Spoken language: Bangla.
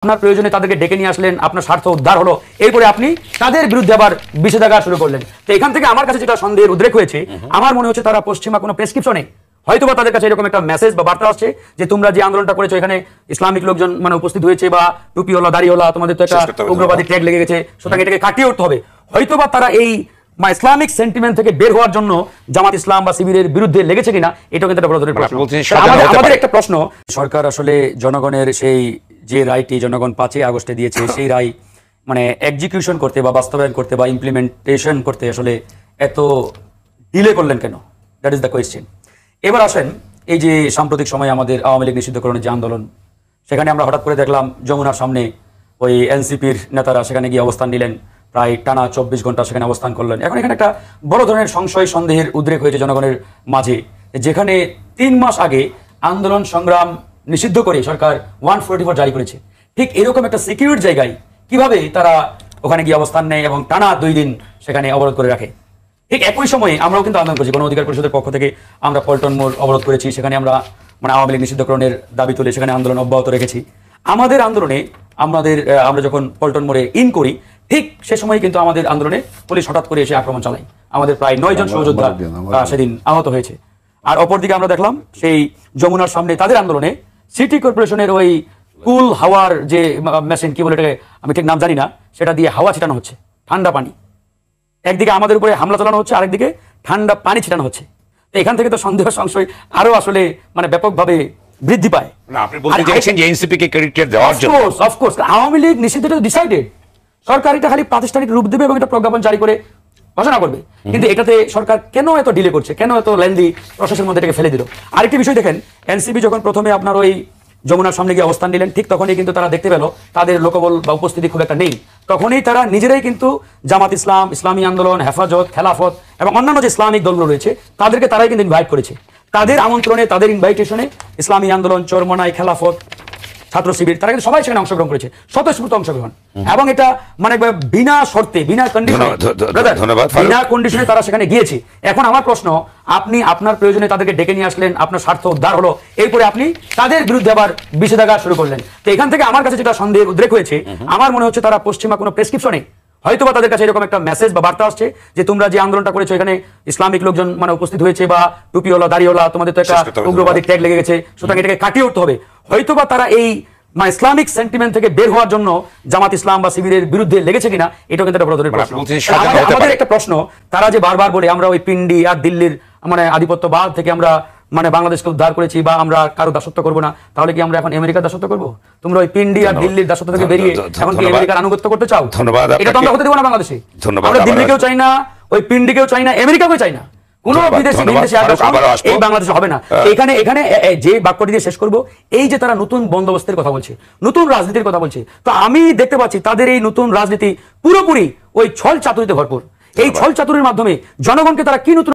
আপনার প্রয়োজনে তাদেরকে ডেকে নিয়ে আসলেন, আপনার স্বার্থ উদ্ধার হলো, এরপরে আপনি তাদের বিরুদ্ধে আবার বিষেধাগার শুরু করলেন। তো এখান থেকে আমার কাছে যেটা সন্দেহের উদ্রেক হয়েছে, আমার মনে হচ্ছে তারা পশ্চিমা কোনো প্রেসক্রিপশনে হয়তোবা তাদের কাছে এরকম একটা মেসেজ বা বার্তা আসছে যে তোমরা যে আন্দোলনটা করেছো এখানে ইসলামিক লোকজন মানে উপস্থিত হয়েছে বা টুপিওয়ালা দাড়িওয়ালা তোমাদের তো একটা উগ্রবাদী ট্যাগ লেগে গেছে, সুতরাং এটাকে কাটিয়ে উঠতে হবে। হয়তোবা তারা এই ইসলামিক সেন্টিমেন্ট থেকে বের হওয়ার জন্য জামাত ইসলাম বা শিবিরের বিরুদ্ধে লেগেছে কিনা এটাও কিন্তু একটা বড় ধরনের প্রশ্ন। আমাদের একটা প্রশ্ন, সরকার আসলে জনগণের সেই যে রায়টি জনগণ 5 আগস্টে দিয়েছে সেই রায় মানে এক্সিকিউশন করতে বা বাস্তবায়ন করতে বা ইমপ্লিমেন্টেশন করতে আসলে এত ডিলে করলেন কেন? That is the question. এবার আসেন, এই যে সাম্প্রতিক সময়ে আমাদের আওয়ামী লীগ নিষিদ্ধকরণের যে আন্দোলন, সেখানে আমরা হঠাৎ করে দেখলাম যমুনার সামনে ওই এনসিপির নেতারা সেখানে গিয়ে অবস্থান নিলেন, প্রায় টানা 24 ঘন্টা সেখানে অবস্থান করলেন। এখন এখানে একটা বড় ধরনের সংশয় সন্দেহের উদ্রেক হয়েছে জনগণের মাঝে, যেখানে 3 মাস আগে আন্দোলন সংগ্রাম নিষিদ্ধ করে সরকার 144 জারি করেছে। ঠিক এরকম একটা সিকিউর জায়গায় কিভাবে তারা ওখানে গিয়ে অবস্থান নেয় এবং টানা 2 দিন সেখানে অবরোধ করে রাখে। ঠিক একই সময়ে আমরাও কিন্তু আন্দোলন করেছি, গণ অধিকার পরিষদের পক্ষ থেকে আমরা পল্টন মোড় অবরোধ করেছি, সেখানে আমরা মানে আওয়ামী লীগ নিষিদ্ধকরণের দাবি তুলে সেখানে আন্দোলন অব্যাহত রেখেছি। আমাদের আন্দোলনে আমরা যখন পল্টন মোড়ে ইন করি, ঠিক সে সময় কিন্তু আমাদের আন্দোলনে পুলিশ হঠাৎ করে এসে আক্রমণ চালায়, আমাদের প্রায় 9 জন সহযোদ্ধা সেদিন আহত হয়েছে। আর অপরদিকে আমরা দেখলাম সেই যমুনার সামনে তাদের আন্দোলনে সিটি কর্পোরেশনের ওই কুল হাওয়ার যে মেশিন কি বলে এটাকে আমি ঠিক নাম জানি না, সেটা দিয়ে হাওয়া ছিটানো হচ্ছে, ঠান্ডা পানি। একদিকে আমাদের উপরে হামলা চালানো হচ্ছে, আরেকদিকে ঠান্ডা পানি ছিটানো হচ্ছে। তো এখান থেকে তো সন্দেহ সংশয় আরো আসলে মানে ব্যাপকভাবে বৃদ্ধি পায়। আপনি বলতে চাইছেন যে এনসিপি কে ক্রেডিট দেওয়ার জন্য? অফ কোর্স আওয়ামী লীগ নিষিদ্ধটা ডিসাইডেড, সরকার এটা খালি প্রাতিষ্ঠানিক রূপ দেবে এবং এটা প্রজ্ঞাপন জারি করে ঘোষণা করবে। কিন্তু এটাতে সরকার কেন এত ডিলে করছে, কেন এত লেন্দি প্রসেসের মধ্যে এটাকে ফেলে দিল? আরেকটি বিষয় দেখেন, এনসিপি যখন প্রথমে আপনার ওই যমুনার সামনে গিয়ে অবস্থান নিলেন, ঠিক তখনই কিন্তু তারা দেখতে পেল তাদের লোকবল বা উপস্থিতি খুব একটা নেই। তখনই তারা নিজেরাই কিন্তু জামাত ইসলাম, ইসলামী আন্দোলন, হেফাজত, খেলাফত এবং অন্যান্য যে ইসলামিক দলগুলো রয়েছে তাদেরকে তারাই কিন্তু ইনভাইট করেছে। তাদের আমন্ত্রণে, তাদের ইনভাইটেশনে ইসলামী আন্দোলন, চরমনাই, খেলাফত, ছাত্র শিবির তারা কিন্তু সবাই সেখানে অংশগ্রহণ করেছে, স্বতঃস্ফূর্ত অংশগ্রহণ, এবং এটা মানে বিনা শর্তে, বিনা কন্ডিশনে তারা সেখানে গিয়েছে। এখন আমার প্রশ্ন, আপনি আপনার প্রয়োজনে তাদেরকে ডেকে নিয়ে আসলেন, আপনার স্বার্থ উদ্ধার হলো, এরপরে আপনি তাদের বিরুদ্ধে আবার বিষেধাগার শুরু করলেন। তো এখান থেকে আমার কাছে যেটা সন্দেহের উদ্রেক হয়েছে, আমার মনে হচ্ছে তারা পশ্চিমা কোনো প্রেসক্রিপশনে হয়তোবা তাদের কাছে এরকম একটা মেসেজ বা বার্তা আসছে যে তোমরা যে আন্দোলনটা করেছো এখানে ইসলামিক লোকজন মানে উপস্থিত হয়েছে বা টুপিওয়ালা দাড়িওয়ালা তোমাদের তো একটা উগ্রবাদী ট্যাগ লেগে গেছে, সুতরাং এটাকে কাটিয়ে উঠতে হবে। হয়তোবা তারা এই ইসলামিক সেন্টিমেন্ট থেকে বের হওয়ার জন্য জামাত ইসলাম বা শিবিরের বিরুদ্ধে লেগেছে কিনা এটাও কিন্তু একটা বড় ধরনের প্রশ্ন। আমাদের একটা প্রশ্ন, তারা যে বারবার বলে আমরা ওই পিন্ডি আর দিল্লির মানে আধিপত্যবাদ থেকে আমরা মানে বাংলাদেশকে উদ্ধার করেছি বা আমরা কারো দাসত্ব করবো না, তাহলে কি আমরা এখন আমেরিকার দাসত্ব করবো? তোমরা ওই পিন্ডি আর দিল্লির দাসত্ব থেকে বেরিয়ে এখন কি আমেরিকার আনুগত্য করতে চাও? এটা তো আমরা হতে দেবো না বাংলাদেশে। আমরা দিল্লিকেও চাই না, ওই পিন্ডিকেও চাই না, আমেরিকাকেও চাই না, কোন বিদেশি এই বাংলাদেশে হবে না। এখানে যে বাক্যটি দিয়ে শেষ করব, এই যে তারা নতুন বন্দোবস্তের কথা বলছে, নতুন রাজনীতির কথা বলছে, তো আমি দেখতে পাচ্ছি তাদের এই নতুন রাজনীতি পুরোপুরি ওই ছল চাতুরিতে ভরপুর। এই ছল চাতুরির মাধ্যমে জনগণকে তারা কি নতুন